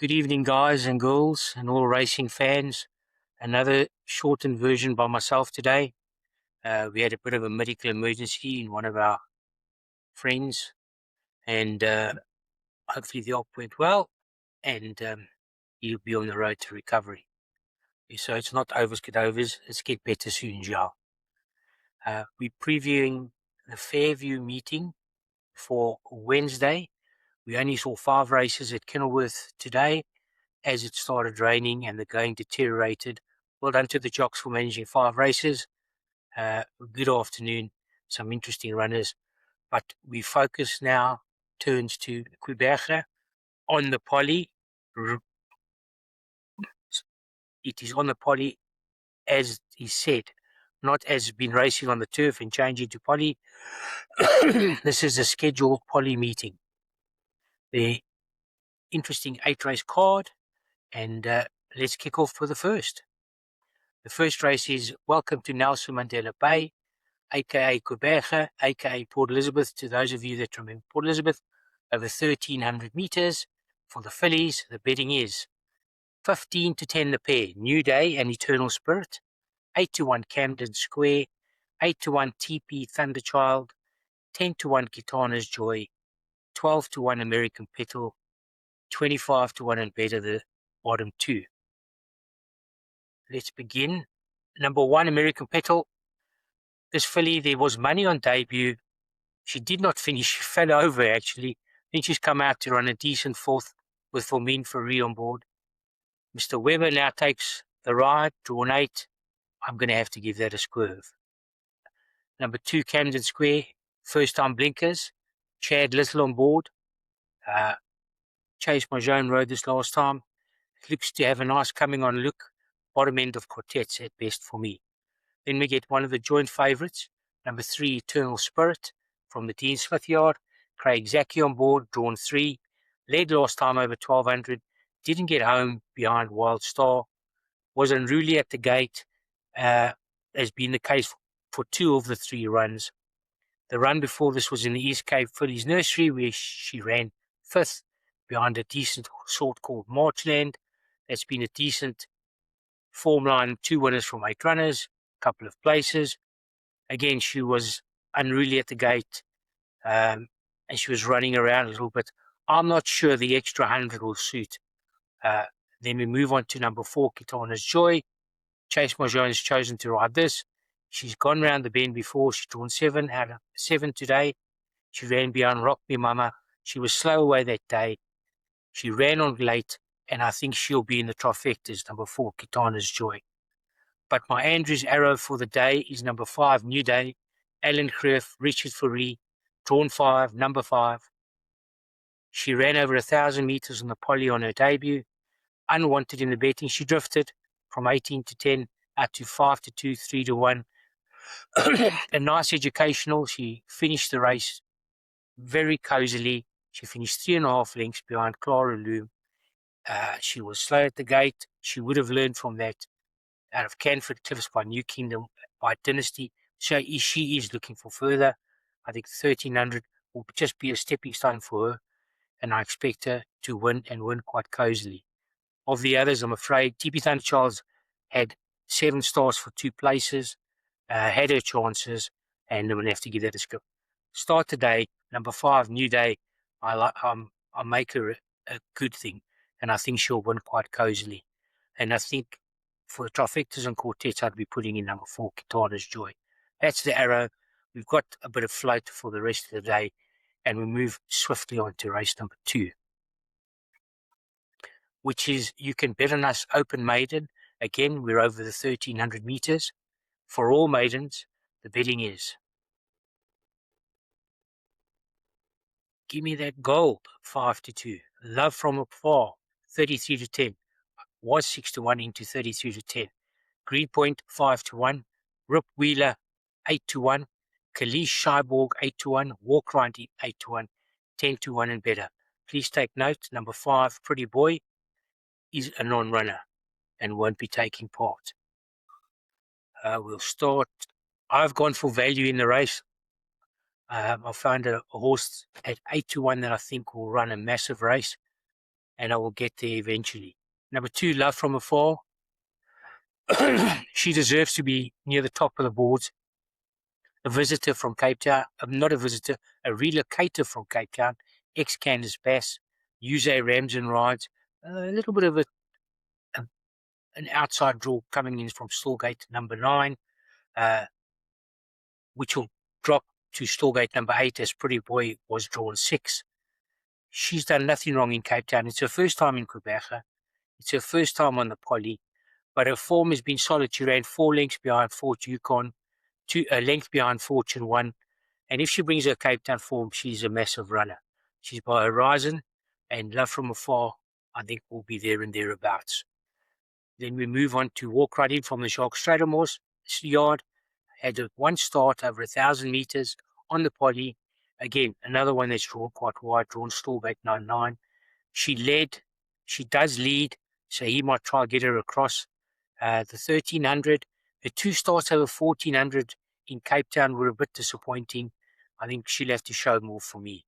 Good evening, guys and girls, and all racing fans. Another shortened version by myself today. We had a bit of a medical emergency in one of our friends, and hopefully the op went well, and he'll be on the road to recovery. So it's not overs get overs, it's get better soon, y'all. We're previewing the Fairview meeting for Wednesday. We only saw 5 races at Kenilworth today, as it started raining and the going deteriorated. Well done to the jocks for managing 5 races. Good afternoon, some interesting runners. But we focus now, turns to Quebec on the poly. It is on the poly as he said, not as been racing on the turf and changing to poly. This is a scheduled poly meeting. The interesting 8-race card, and let's kick off with the first. The first race is Welcome to Nelson Mandela Bay, aka Quebec, aka Port Elizabeth. To those of you that remember Port Elizabeth, over 1,300 meters. For the fillies, the betting is 15 to 10 the pair, New Day and Eternal Spirit, 8 to 1 Camden Square, 8 to 1 TP Thunderchild, 10 to 1 Kitana's Joy, 12 to 1 American Petal, 25 to 1 and better the bottom 2. Let's begin. Number 1, American Petal. This filly, there was money on debut. She did not finish. She fell over, actually. Then she's come out to run a decent 4th with Formin Ferree on board. Mr. Weber now takes the ride, drawn 8. I'm going to have to give that a swerve. Number 2, Camden Square. First time blinkers. Chad Little on board. Chase Marjone rode this last time. It looks to have a nice coming on look. Bottom end of quartets at best for me. Then we get one of the joint favourites, number 3, Eternal Spirit, from the Dean Smith yard. Craig Zaki on board, drawn 3. Led last time over 1,200. Didn't get home behind Wild Star. Was unruly at the gate, has been the case for 2 of the 3 runs. The run before this was in the East Cape Fillies Nursery, where she ran 5th behind a decent sort called Marchland. That's been a decent form line, 2 winners from 8 runners. Couple of places. Again, she was unruly at the gate, and she was running around a little bit. I'm not sure the extra 100 will suit. Then we move on to number 4, Kitana's Joy. Chase Marjone has chosen to ride this. She's gone round the bend before. She's drawn 7 out of 7 today. She ran behind Rock Me Mama. She was slow away that day. She ran on late, and I think she'll be in the trifectas, number 4, Kitana's Joy. But my Andrews arrow for the day is number 5, New Day, Alan Creff, Richard Ferree, drawn 5, number 5. She ran over 1,000 meters on the poly on her debut. Unwanted in the betting, she drifted from 18 to 10 out to 5 to 2, 3 to 1. A nice educational. She finished the race very cozily. She finished 3.5 lengths behind Clara Loom. She was slow at the gate. She would have learned from that. Out of Canford Cliffs by New Kingdom by Dynasty. So she is looking for further. I think 1,300 will just be a stepping stone for her, and I expect her to win and win quite cozily. Of the others, I'm afraid TP Thunderchild had 7 stars for 2 places, had her chances, and I'm going to have to give that a skip. Start today, number 5, New Day. I make her a good thing, and I think she'll win quite cozily. And I think for the trifectas and quartets, I'd be putting in number 4, Kitana's Joy. That's the arrow. We've got a bit of float for the rest of the day, and we move swiftly on to race number 2, which is You Can Bet on Us Open Maiden. Again, we're over the 1,300 meters. For all maidens, the betting is Give Me That Gold, 5 to 2. Love From Afar, 33 to 10. Was 6 to 1 into 33 to 10. Greenpoint, 5 to 1. Rip Wheeler, 8 to 1. Kalish Shyborg, 8 to 1. Walk Right, 8 to 1. 10 to 1 and better. Please take note, number 5, Pretty Boy, is a non-runner and won't be taking part. We'll start. I've gone for value in the race. I found a horse at 8 to 1 that I think will run a massive race. and I will get there eventually. Number 2, Love from Afar. She deserves to be near the top of the boards. A visitor from Cape Town, not a visitor, a relocator from Cape Town, ex-Candice Bass, Uze Ramsden rides, a little bit of a, an outside draw coming in from Stallgate number 9, which will drop to Stallgate number 8 as Pretty Boy was drawn 6. She's done nothing wrong in Cape Town. It's her first time in Quebec. It's her first time on the poly, but her form has been solid. She ran 4 lengths behind Fort Yukon, a length behind Fortune 1. And if she brings her Cape Town form, she's a massive runner. She's by Horizon, and Love from Afar, I think, will be there and thereabouts. Then we move on to Walk Right In from the Jacques Stradermos yard. Had a 1 start over 1,000 meters on the poly. Again, another one that's drawn quite wide, drawn Stallgate 9-9. She does lead, so he might try to get her across. The 1,300, the 2 starts over 1,400 in Cape Town were a bit disappointing. I think she'll have to show more for me.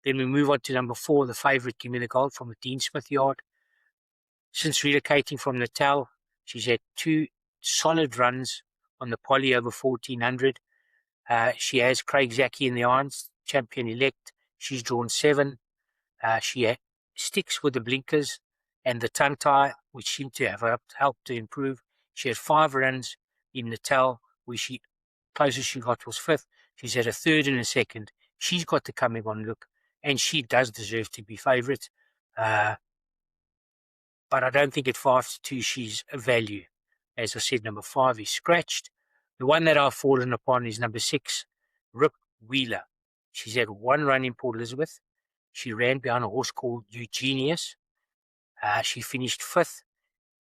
Then we move on to number 4, the favourite, Give Me the Gold from the Dean Smith yard. Since relocating from Natal, she's had 2 solid runs on the poly over 1,400. She has Craig Zaki in the irons, champion elect. She's drawn 7. She sticks with the blinkers and the tongue tie, which seem to have helped to improve. She had 5 runs in Natal, where closest she got was 5th. She's had a 3rd and a 2nd. She's got the coming on look, and she does deserve to be favourite. But I don't think at 5-2 she's a value. As I said, number 5 is scratched. The one that I've fallen upon is number 6, Rip Wheeler. She's had 1 run in Port Elizabeth. She ran behind a horse called Eugenius. She finished 5th.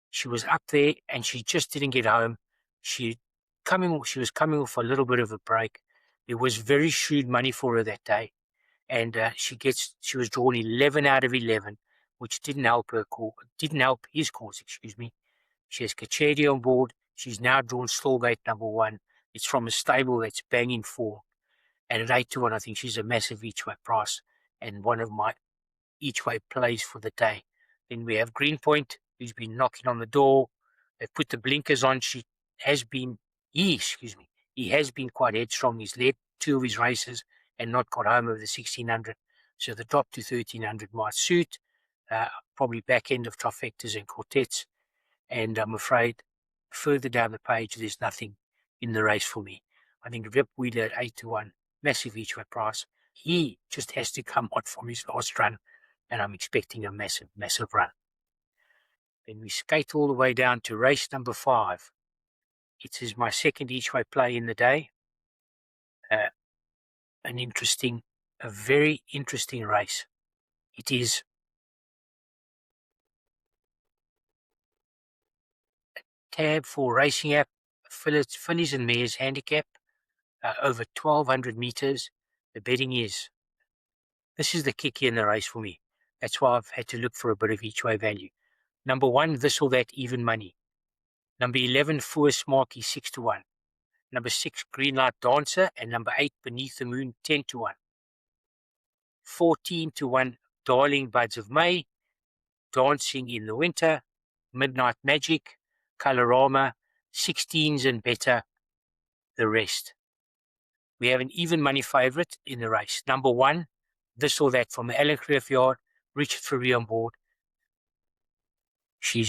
She was up there and she just didn't get home. She was coming off a little bit of a break. It was very shrewd money for her that day. And she was drawn 11 out of 11, which didn't help his cause, excuse me. She has Kachedi on board. She's now drawn Stallgate number 1. It's from a stable that's banging for. And at 8-1, I think she's a massive each-way price and one of my each-way plays for the day. Then we have Greenpoint, who's been knocking on the door. They've put the blinkers on. He has been quite headstrong. He's led 2 of his races and not got home over the 1,600. So the drop to 1,300 might suit. Probably back end of trifectas and quartets. And I'm afraid further down the page, there's nothing in the race for me. I think Rip Wheeler at 8-1, massive each way price. He just has to come on from his last run, and I'm expecting a massive, massive run. Then we skate all the way down to race number 5. It is my second each way play in the day. A very interesting race. It is a tab for Racing App, Fillies and Mares handicap, over 1,200 meters. The betting is, this is the kicker in the race for me. That's why I've had to look for a bit of each way value. Number 1, This or That, even money. Number 11, Forest Marquee, 6-1. Number 6, Green Light Dancer. And number 8, Beneath the Moon, 10-1. 14-1, Darling Buds of May. Dancing in the Winter. Midnight Magic. Colorama. 16s and better. The rest. We have an even money favourite in the race. Number 1, This or That from the Alan Cliff yard. Richard Ferry on board. She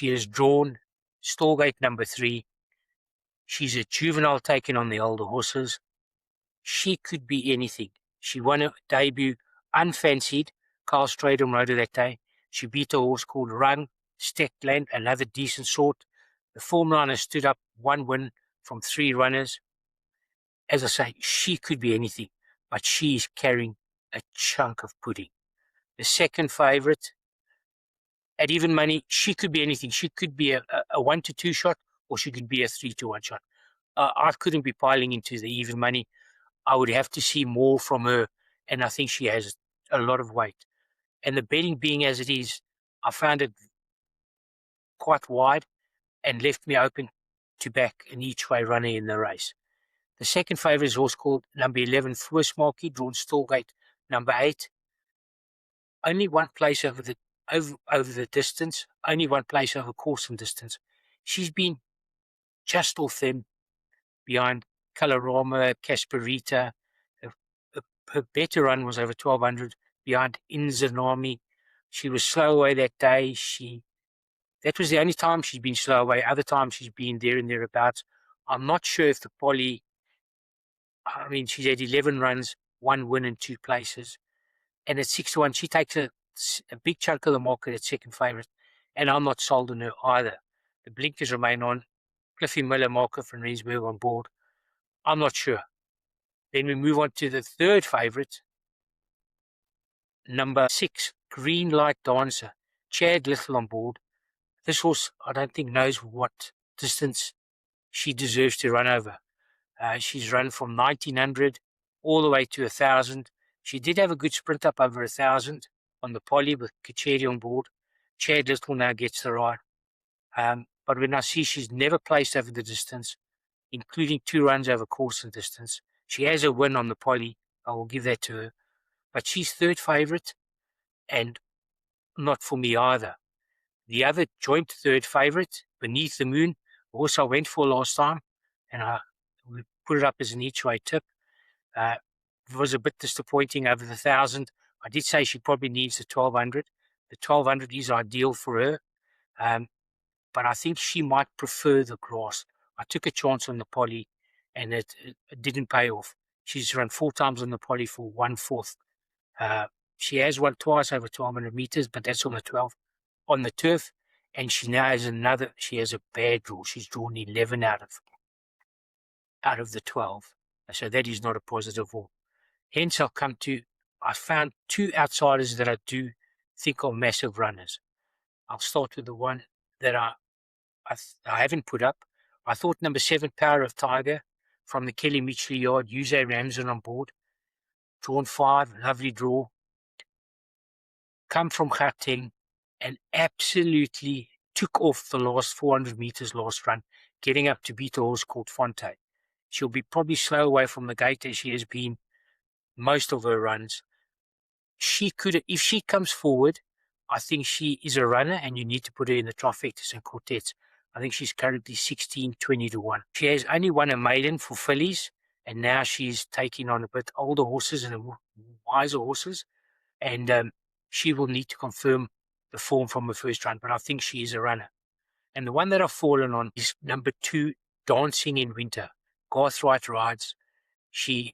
has drawn Stallgate number 3. She's a juvenile taking on the older horses. She could be anything. She won a debut unfancied. Carl Stradom rode her that day. She beat a horse called Rung, Steckland, another decent sort. The form runner stood up 1 win from 3 runners. As I say, she could be anything, but she's carrying a chunk of pudding. The second favourite, at even money, she could be anything. She could be a 1-2 shot, or she could be a 3-1 shot. I couldn't be piling into the even money. I would have to see more from her, and I think she has a lot of weight. And the betting being as it is, I found it quite wide and left me open to back an each-way runner in the race. The second favourite is a horse called number 11, Forest Marquee, drawn Stallgate number 8. only one place over the distance, only one place over course and distance. She's been just off them behind Colorama, Casperita. Her, her better run was over 1200 behind Inzanami. She was slow away that day. That was the only time she's been slow away. Other times she's been there and thereabouts. I'm not sure if the Polly, I mean, she's had 11 runs, 1 win and 2 places. And at 6-1, she takes a big chunk of the market at second favourite. And I'm not sold on her either. The blinkers remain on. Cliffy Miller, Marco van Rensburg on board. I'm not sure. Then we move on to the third favourite, number 6, Green Light Dancer. Chad Little on board. This horse, I don't think, knows what distance she deserves to run over. She's run from 1900 all the way to 1000. She did have a good sprint up over 1000 on the Polly with Kacheri on board. Chad Little now gets the ride. But when I see she's never placed over the distance, including 2 runs over course and distance, she has a win on the Polly. I will give that to her. But she's third favourite and not for me either. The other joint third favourite, Beneath the Moon, horse I went for last time, and I put it up as an each way tip. It was a bit disappointing over the 1000. I did say she probably needs the 1200. The 1200 is ideal for her, but I think she might prefer the grass. I took a chance on the Polly, and it didn't pay off. She's run 4 times on the Polly for 1/4. She has won twice over 1200 meters, but that's on the turf, and she now has she has a bad draw. She's drawn 11 out of the 12. So that is not a positive all. Hence, I found 2 outsiders that I do think are massive runners. I'll start with the one that I haven't put up. I thought number 7, Power of Tiger, from the Kelly Mitchley yard, Yusei Ramsden on board. Drawn 5, lovely draw. Come from Gauteng and absolutely took off the last 400 meters last run, getting up to beat a horse called Fonte. She'll be probably slow away from the gate as she has been most of her runs. If she comes forward, I think she is a runner, and you need to put her in the trifectas and quartets. I think she's currently 16-20-1. She has only won a maiden for fillies, and now she's taking on a bit older horses and wiser horses, and she will need to confirm the form from her first run, but I think she is a runner. And the one that I've fallen on is number 2, Dancing in Winter. Garth Wright rides. She,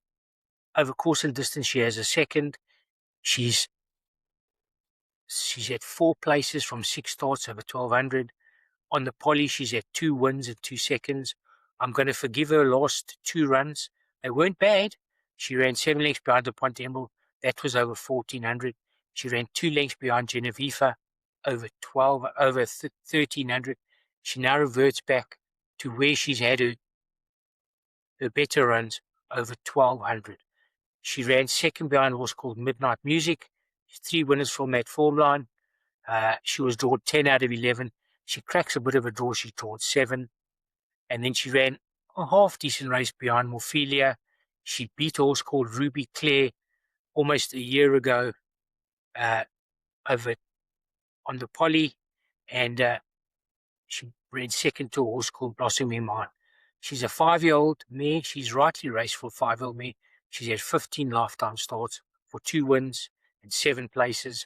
over course and distance, she has a second. She's at 4 places from 6 starts over 1200. On the Polly, she's at 2 wins and 2 seconds. I'm going to forgive her last 2 runs. They weren't bad. She ran 7 lengths behind the Pont Emerald. That was over 1400. She ran 2 lengths behind Genevieve over 1300. She now reverts back to where she's had her better runs over 1200. She ran second behind a horse called Midnight Music. 3 winners from that form line. She was drawn 10 out of 11. She cracks a bit of a draw. She's drawn 7. And then she ran a half decent race behind Morphelia. She beat a horse called Ruby Claire almost a year ago over on the Polly. And she ran second to a horse called Blossoming Mine. She's a 5-year-old mare. She's rightly raced for a 5-year-old mare. She's had 15 lifetime starts for 2 wins and 7 places.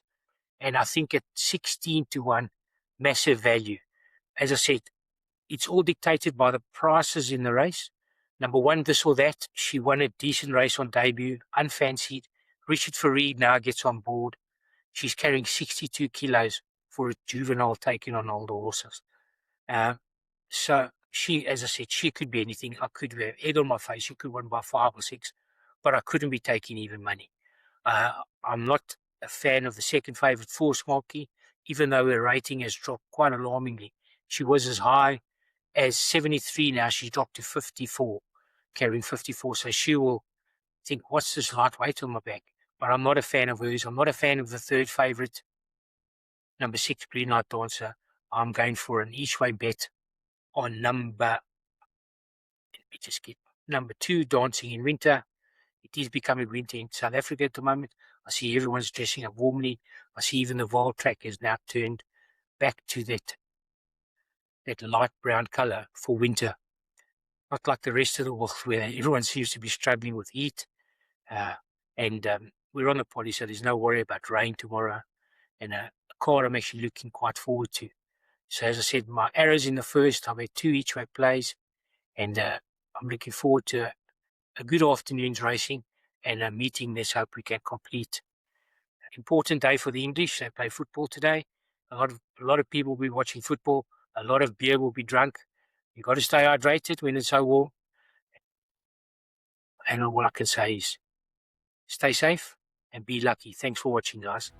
And I think at 16-1, massive value. As I said, it's all dictated by the prices in the race. Number 1, this or that. She won a decent race on debut, unfancied. Richard Farid now gets on board. She's carrying 62 kilos for a juvenile taking on older horses. So she, as I said, she could be anything. I could have egg on my face. She could win by 5 or 6, but I couldn't be taking even money. I'm not a fan of the second favourite, Force Smoky, even though her rating has dropped quite alarmingly. She was as high as 73, now she's dropped to 54, carrying 54. So she will think, what's this lightweight on my back? But I'm not a fan of hers. I'm not a fan of the third favourite, number 6, Green Light Dancer. I'm going for an each way bet on number 2, Dancing in Winter. It is becoming winter in South Africa at the moment. I see everyone's dressing up warmly. I see even the Vaal track is now turned back to that light brown colour for winter. Not like the rest of the world where everyone seems to be struggling with heat. Uh, and we're on the poly, so there's no worry about rain tomorrow. And a car I'm actually looking quite forward to. So as I said, my arrows in the first, I've had 2 each way plays, and I'm looking forward to a good afternoon's racing and a meeting. Let's hope we can complete. Important day for the English. They play football today. A lot of people will be watching football. A lot of beer will be drunk. You got to stay hydrated when it's so warm. And all I can say is stay safe and be lucky. Thanks for watching, guys.